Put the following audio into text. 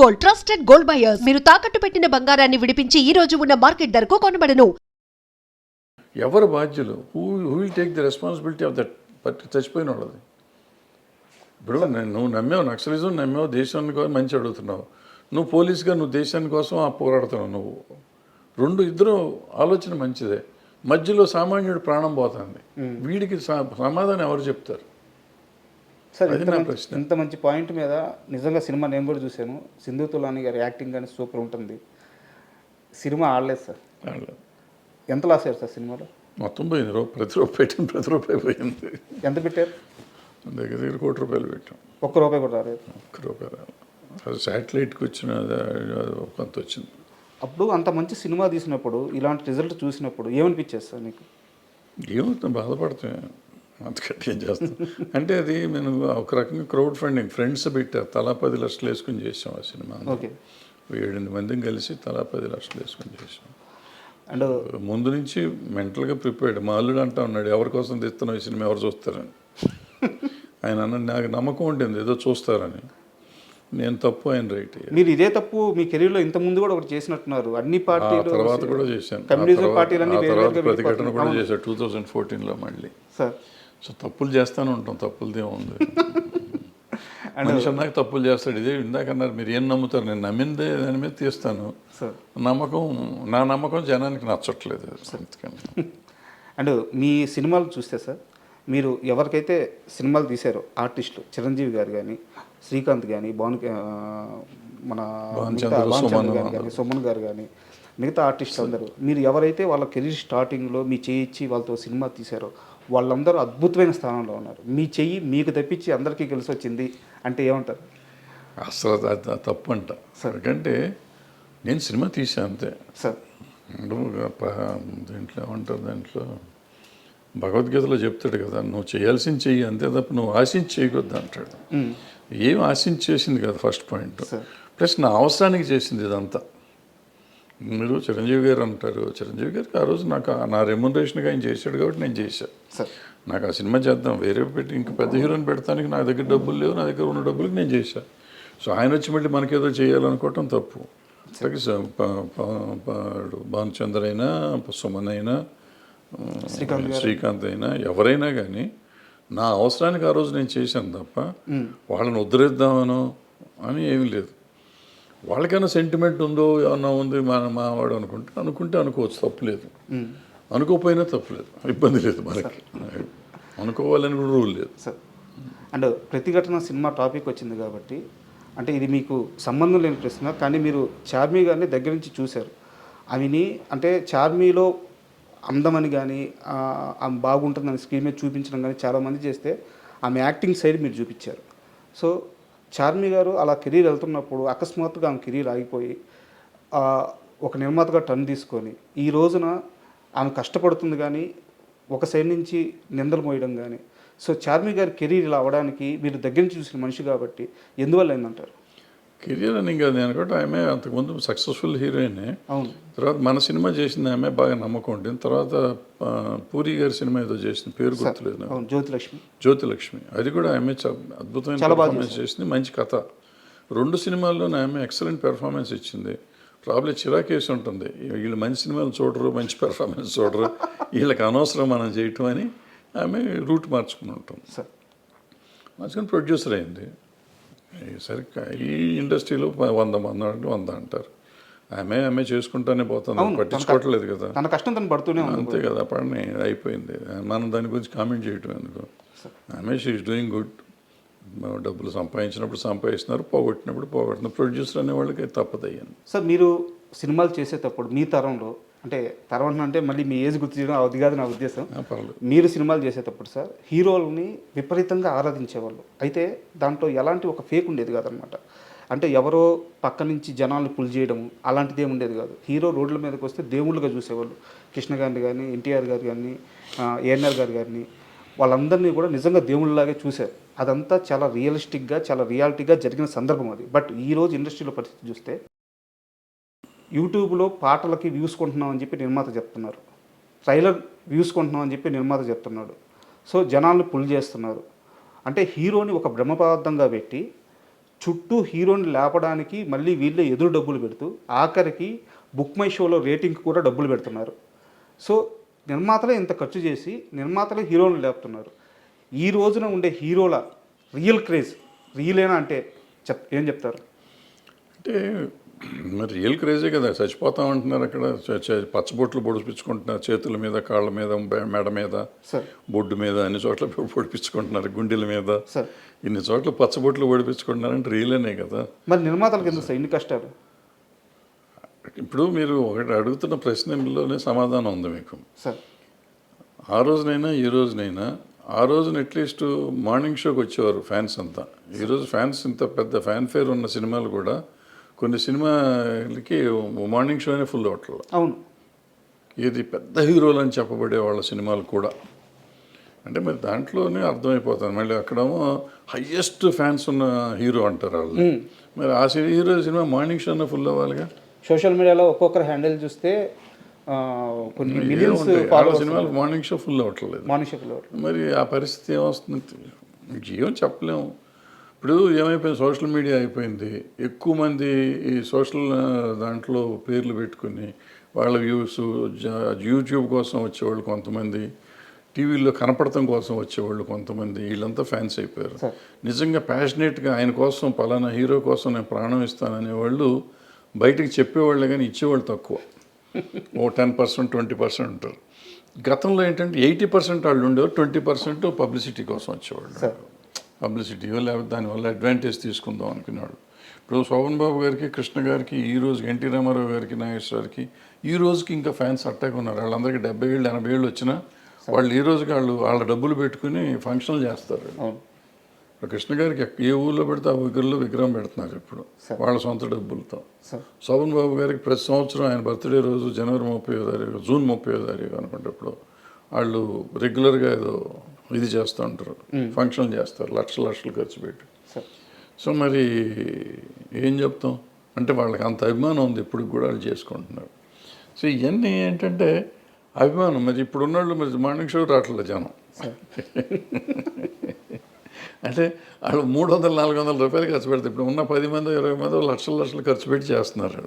Gold, trusted gold buyers. మీరు తాకట్టు పెట్టిన బంగారాన్ని విడిపించి ఈ రోజు ఉన్న మార్కెట్ ధరకు కొనబడను. ఎవరు బాధ్యులు? Who will take the responsibility of that చచ్చిపోయిన వాళ్ళది? ఇప్పుడు నువ్వు నమ్మావు, నక్సలిజం నమ్మావు, దేశాన్ని కోసం మంచి అడుగుతున్నావు. నువ్వు పోలీస్గా నువ్వు దేశాని కోసం పోరాడుతున్నావు. నువ్వు ఇద్దరు ఆలోచన మంచిదే. మధ్యలో సామాన్యుడు ప్రాణం పోతుంది. వీడికి సమాధానం ఎవరు చెప్తారు? సార్ ఇంత మంచి పాయింట్ మీద నిజంగా సినిమా నేను కూడా చూశాను. సింధు తులాని గారి యాక్టింగ్ కానీ సూపర్ ఉంటుంది. సినిమా ఆడలేదు సార్. ఎంత లాస్ అయ్యారు సార్ సినిమాలో? మొత్తం పోయింది. ప్రతి రూపాయి పోయింది. ఎంత పెట్టారు? దగ్గర ₹1 కోటి పెట్టాం. ₹1 కూడా రాలేదు. ₹1 రాలేదు. అది శాటిలైట్కి వచ్చిన కొంత వచ్చింది. అప్పుడు అంత మంచి సినిమా తీసినప్పుడు ఇలాంటి రిజల్ట్ చూసినప్పుడు ఏమనిపించేది సార్ మీకు? ఏమవుతుంది, బాధపడుతుంది. అంతకంటే ఏం చేస్తాం అంటే అది నేను ఒక రకంగా క్రౌడ్ ఫండింగ్ ఫ్రెండ్స్ పెట్టారు. తలా 10 లక్షలు వేసుకుని చేసాం ఆ సినిమా. 7-8 మందిని కలిసి తలా 10 లక్షలు వేసుకుని చేసాం. అండ్ ముందు నుంచి మెంటల్గా ప్రిపేర్డ్. మా అల్లుడు అంటా ఉన్నాడు, ఎవరి కోసం తీస్తున్నావు ఈ సినిమా, ఎవరు చూస్తారని. ఆయన అన్నాడు, నాకు నమ్మకం ఉంటుంది ఏదో చూస్తారని. నేను తప్పు, ఆయన రైట్. మీరు ఇదే తప్పు మీ కెరీర్లో ఇంత ముందు కూడా ఒకటి చేసినట్టున్నారు. అన్ని పార్టీలు తర్వాత కూడా చేశాను. ప్రతిఘటన కూడా చేశాను 2014లో మళ్ళీ. సార్ సో తప్పులు చేస్తూనే ఉంటాం, తప్పులదే ఉంది. మనిషి అన్నాక తప్పులు చేస్తాడు. ఇదే ఇందాక అన్నారు, మీరు ఏం నమ్ముతారు? నేను నమ్మిందే దాని మీద తీస్తాను. నా నమ్మకం జనానికి నచ్చట్లేదు. అండ్ మీ సినిమాలు చూస్తే సార్, మీరు ఎవరికైతే సినిమాలు తీశారో ఆర్టిస్టులు, చిరంజీవి గారు కానీ, శ్రీకాంత్ కానీ, మన సుమన్ గారు కానీ, మిగతా ఆర్టిస్టులు అందరూ, మీరు ఎవరైతే వాళ్ళ కెరీర్ స్టార్టింగ్లో మీ చెయ్యి ఇచ్చి వాళ్ళతో సినిమా తీశారో వాళ్ళందరూ అద్భుతమైన స్థానంలో ఉన్నారు. మీ చెయ్యి మీకు తప్పించి అందరికీ కలిసి వచ్చింది అంటే ఏమంటారు? అసలు తప్పు అంట. ఎందుకంటే నేను సినిమా తీసాను అంతే సార్. దీంట్లో ఏమంటారు, దాంట్లో భగవద్గీతలో చెప్తాడు కదా, నువ్వు చేయాల్సింది చెయ్యి అంతే తప్ప నువ్వు ఆశించి చేయకూడదు అంటాడు. ఏం ఆశించి చేసింది కదా ఫస్ట్ పాయింట్. ప్లస్ నా అవసరానికి చేసింది ఇదంతా. మీరు చిరంజీవి గారు అంటారు, చిరంజీవి గారికి ఆ రోజు నాకు నా రెమ్యునరేషన్గా ఆయన చేశాడు కాబట్టి నేను చేశాను. నాకు ఆ సినిమా చేద్దాం, వేరే పెట్టి ఇంకా పెద్ద హీరోని పెడతానికి నా దగ్గర డబ్బులు లేవు, నా దగ్గర ఉన్న డబ్బులకి నేను చేశాను. సో ఆయన వచ్చి మళ్ళీ మనకేదో చేయాలనుకోవటం తప్పు. భానుచంద్ర అయినా, సుమన్ అయినా, శ్రీకాంత్ అయినా, ఎవరైనా కానీ నా అవసరానికి ఆ రోజు నేను చేశాను తప్ప వాళ్ళని ఉద్ధరిద్దామనో అని ఏమీ లేదు. వాళ్ళకైనా సెంటిమెంట్ ఉందో ఏమన్నా ఉంది మావాడు అనుకుంటే అనుకోవచ్చు, తప్పులేదు. అనుకోకపోయినా తప్పులేదు, ఇబ్బంది లేదు. మనకి అనుకోవాలని కూడా రూల్ లేదు. సార్ అండ్ ప్రతిఘటన సినిమా టాపిక్ వచ్చింది కాబట్టి, అంటే ఇది మీకు సంబంధం లేని ప్రశ్న, కానీ మీరు చార్మి గారిని దగ్గర నుంచి చూశారు. ఆమెని అంటే చార్మీలో అందమని కానీ ఆమె బాగుంటుందని స్క్రీన్ మీద చూపించడం కానీ చాలామంది చేస్తే ఆమె యాక్టింగ్ సైడ్ మీరు చూపించారు. సో చార్మి గారు అలా కెరీర్ వెళ్తున్నప్పుడు అకస్మాత్తుగా ఆమె కెరీర్ ఆగిపోయి ఒక నిర్మాతగా టర్న్ తీసుకొని ఈ రోజున ఆమె కష్టపడుతుంది కానీ ఒక సైడ్ నుంచి నిందలు మోయడం కానీ, సో చార్మి గారి కెరీర్ ఇలా అవ్వడానికి మీరు దగ్గర నుంచి చూసిన మనిషి కాబట్టి ఎందువల్ల అయిందంటారు? కెరీర్ అని ఇంకా నేను అనుకుంటే ఆమె అంతకుముందు సక్సెస్ఫుల్ హీరోయినే. అవును. తర్వాత మన సినిమా చేసింది ఆమె, బాగా నమ్మకం ఉంటుంది. తర్వాత పూరి గారి సినిమా ఏదో చేసింది, పేరు గుర్తులేదు, జ్యోతిలక్ష్మి. అది కూడా ఆమె అద్భుతమైన పెర్ఫార్మెన్స్ చేసింది, మంచి కథ. 2 సినిమాల్లోనే ఆమె ఎక్సలెంట్ పెర్ఫార్మెన్స్ ఇచ్చింది. ప్రాబ్లం చిరాకేసి ఉంటుంది, వీళ్ళు మంచి సినిమాలు చూడరు, మంచి పెర్ఫార్మెన్స్ చూడరు, వీళ్ళకి అనవసరం మనం చేయటం అని ఆమె రూట్ మార్చుకుని ఉంటుంది. మార్చుకొని ప్రొడ్యూసర్ అయింది. సరిగ్గా ఈ ఇండస్ట్రీలో 100 మంది 100 అంటారు. ఆమె చేసుకుంటానే పోతుంది, పట్టించుకోవట్లేదు కదా. తన కష్టం తను పడుతూనే అంతే కదా, పడిని అయిపోయింది. మనం దాని గురించి కామెంట్ చేయటం ఎందుకు? ఆమె షీ ఈజ్ డూయింగ్ గుడ్. డబ్బులు సంపాదించినప్పుడు సంపాదిస్తున్నారు, పోగొట్టినప్పుడు ప్రొడ్యూసర్ అనే వాళ్ళకి తప్పదయ్యాను. సార్ మీరు సినిమాలు చేసేటప్పుడు మీ తరంలో, అంటే తరం అంటే మళ్ళీ మీ ఏజ్ గుర్తు చేయడం అది కాదు నా ఉద్దేశం, మీరు సినిమాలు చేసేటప్పుడు సార్ హీరోలని విపరీతంగా ఆరాధించేవాళ్ళు. అయితే దాంట్లో ఎలాంటి ఒక ఫేక్ ఉండేది కాదనమాట. అంటే ఎవరో పక్క నుంచి జనాలు పుల్ చేయడం అలాంటిది ఏమి ఉండేది కాదు. హీరో రోడ్ల మీదకి వస్తే దేవుళ్ళుగా చూసేవాళ్ళు. కృష్ణ గారిని కానీ, ఎన్టీఆర్ గారు కానీ, ఏఎన్ఆర్ గారు కానీ, వాళ్ళందరినీ కూడా నిజంగా దేవుళ్ళలాగే చూశారు. అదంతా చాలా రియలిస్టిక్గా, చాలా రియాలిటీగా జరిగిన సందర్భం అది. బట్ ఈరోజు ఇండస్ట్రీలో పరిస్థితి చూస్తే యూట్యూబ్లో పాటలకి వ్యూస్ కొంటున్నామని చెప్పి నిర్మాత చెప్తున్నారు, ట్రైలర్ వ్యూస్ కొంటున్నామని చెప్పి నిర్మాత చెప్తున్నాడు. సో జనాల్ని పుల్ చేస్తున్నారు. అంటే హీరోని ఒక బ్రహ్మపదార్థంగా పెట్టి చుట్టూ హీరోని లేపడానికి మళ్ళీ వీళ్ళే ఎదురు డబ్బులు పెడుతూ ఆఖరికి బుక్ మై షోలో రేటింగ్కి కూడా డబ్బులు పెడుతున్నారు. సో నిర్మాతలే ఇంత ఖర్చు చేసి నిర్మాతలే హీరోని లేపుతున్నారు. ఈ రోజున ఉండే హీరోల రియల్ క్రేజ్ రియలేనా అంటే ఏం చెప్తారు? అంటే మరి రియల్ క్రేజే కదా, చచ్చిపోతా ఉంటున్నారు అక్కడ, పచ్చబొట్లు పొడిపించుకుంటున్నారు చేతుల మీద, కాళ్ళ మీద, మెడ మీద, బొడ్డు మీద, అన్ని చోట్ల పొడిపించుకుంటున్నారు, గుండెల మీద, ఇన్ని చోట్ల పచ్చబొట్లు పొడిపించుకుంటున్నారంటే రియలేనే కదా. మరి నిర్మాతలకు ఎందుకు సార్ ఇన్ని కష్టాలు? ఇప్పుడు మీరు ఒకటి అడుగుతున్న ప్రశ్నలోనే సమాధానం ఉంది మీకు. సార్ ఆ రోజునైనా ఈ రోజునైనా, ఆ రోజున అట్లీస్ట్ మార్నింగ్ షోకి వచ్చేవారు ఫ్యాన్స్ అంతా. ఈరోజు ఫ్యాన్స్ ఇంత పెద్ద ఫ్యాన్ ఫేర్ ఉన్న సినిమాలు కూడా కొన్ని సినిమాలకి మార్నింగ్ షోనే ఫుల్ అవట్లేదు. అవును, ఇది పెద్ద హీరోలు అని చెప్పబడే వాళ్ళ సినిమాలు కూడా. అంటే మరి దాంట్లోనే అర్థమైపోతుంది. మళ్ళీ అక్కడేమో హయ్యెస్ట్ ఫ్యాన్స్ ఉన్న హీరో అంటారు వాళ్ళు. మరి ఆ హీరో సినిమా మార్నింగ్ షోనే ఫుల్ అవ్వాలిగా. సోషల్ మీడియాలో ఒక్కొక్కరు హ్యాండిల్ చూస్తే కొన్ని మిలియన్స్ సినిమాలు మార్నింగ్ షో ఫుల్ అవ్వట్లేదు. మార్నింగ్ షో ఫుల్ అవ్వట్లేదు. మరి ఆ పరిస్థితి ఏమొస్తుంది? ఏం చెప్పలేము. ఇప్పుడు ఏమైపోయింది, సోషల్ మీడియా అయిపోయింది. ఎక్కువ మంది ఈ సోషల్ దాంట్లో పేర్లు పెట్టుకుని వాళ్ళ వ్యూస్, యూట్యూబ్ కోసం వచ్చేవాళ్ళు కొంతమంది, టీవీలో కనపడటం కోసం వచ్చేవాళ్ళు కొంతమంది, వీళ్ళంతా ఫ్యాన్స్ అయిపోయారు. నిజంగా ప్యాషనేట్గా ఆయన కోసం, పలానా హీరో కోసం నేను ప్రాణం ఇస్తాననే వాళ్ళు బయటకు చెప్పేవాళ్ళే కానీ ఇచ్చేవాళ్ళు తక్కువ. ఓ 10%, 20% ఉంటారు. గతంలో ఏంటంటే 80% వాళ్ళు ఉండేవారు, 20% పబ్లిసిటీ కోసం వచ్చేవాళ్ళు. పబ్లిసిటీ లేకపోతే దానివల్ల అడ్వాంటేజ్ తీసుకుందాం అనుకునేవాడు. ఇప్పుడు శోభన్ బాబు గారికి, కృష్ణ గారికి, ఈ రోజు ఎన్టీ రామారావు గారికి, నాగేశ్వరకి ఈ రోజుకి ఇంకా ఫ్యాన్స్ అట్టాగా ఉన్నారు. వాళ్ళందరికీ 70 ఏళ్ళు 80 ఏళ్ళు వచ్చినా వాళ్ళు ఈ రోజుకి వాళ్ళ డబ్బులు పెట్టుకుని ఫంక్షన్లు చేస్తారు. కృష్ణ గారికి ఏ ఊళ్ళో పెడితే ఆ ఊరిలో విగ్రహం పెడుతున్నారు ఇప్పుడు వాళ్ళ సొంత డబ్బులతో. శోభన్ బాబు గారికి ప్రతి సంవత్సరం ఆయన బర్త్డే రోజు జనవరి 30వ తారీఖు, జూన్ 30వ తారీఖు అనుకున్నప్పుడు వాళ్ళు రెగ్యులర్గా ఏదో ఇది చేస్తూ ఉంటారు, ఫంక్షన్లు చేస్తారు, లక్షలు ఖర్చు పెట్టి. సో మరి ఏం చెప్తాం అంటే వాళ్ళకి అంత అభిమానం ఉంది, ఇప్పుడు కూడా వాళ్ళు చేసుకుంటున్నారు. సో ఇవన్నీ ఏంటంటే అభిమానం. మరి ఇప్పుడు ఉన్నవాళ్ళు మరి మార్నింగ్ షో రావట్లేదు జనం. అంటే వాళ్ళు 300-400 రూపాయలు ఖర్చు పెడతారు. ఇప్పుడు ఉన్న 10 మంది 20 మంది లక్షలు ఖర్చు పెట్టి చేస్తున్నారు.